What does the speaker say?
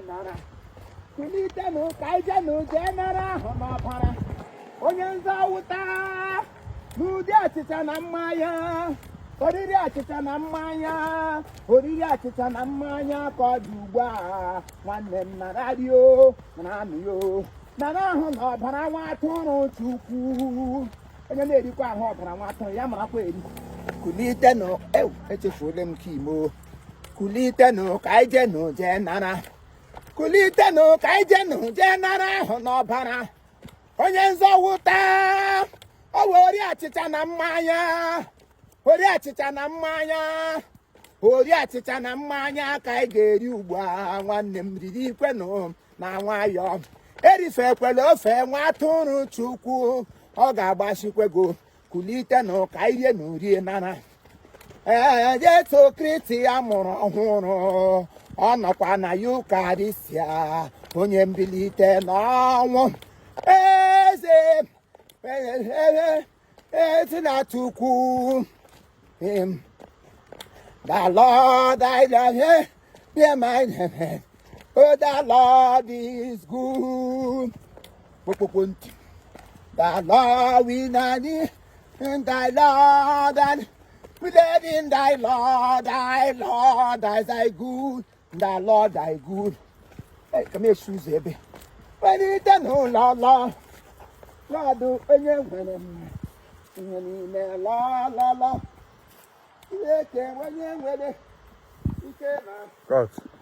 nara kulitenu kaijenu jenara honopara onye nzọwụta n'ụdị achịcha na mmanya oriri achịcha na mmanya oriri achịcha na mmanya ka ọ dị ugbu a nwanne m nara rio nara anụ yo nara ahụ na ọbara nwa atụrụ Chukwu onye na-erikwa ahụ ọbara nwa atụrụ ya marakwa eri kulitenu echefuola m ka imo kulitenu ka anyị jenu jee nara kulitenu ka anyị jenu jee nara ahụ n'ọbara onye nzọwụta ọ wee ori achịcha na mmanya ori achịcha na mmanya ori achịcha na mmanya ka anyị ga-eri ugbu a nwanne m riri ikwenụ na nwayọọ erifekwela ofe nwa atụrụ Chukwu ọ ga-agbasikwego kulitenu ka anyị rie na orie nara Jesu Kristi ya mụrụ ọhụrụ ọ nọkwa na Yukarịstia onye mbilite n'ọnwụ eze na Chukwu the Lord I love hear my name oh the Lord is good the Lord we need and thy Lord and we live in thy Lord, thy good, thy Lord, thy good. Hey, come here, shoes, baby. When you don't know, Lord, Lord, do when you Lord, you can't, when you're ready, you can't.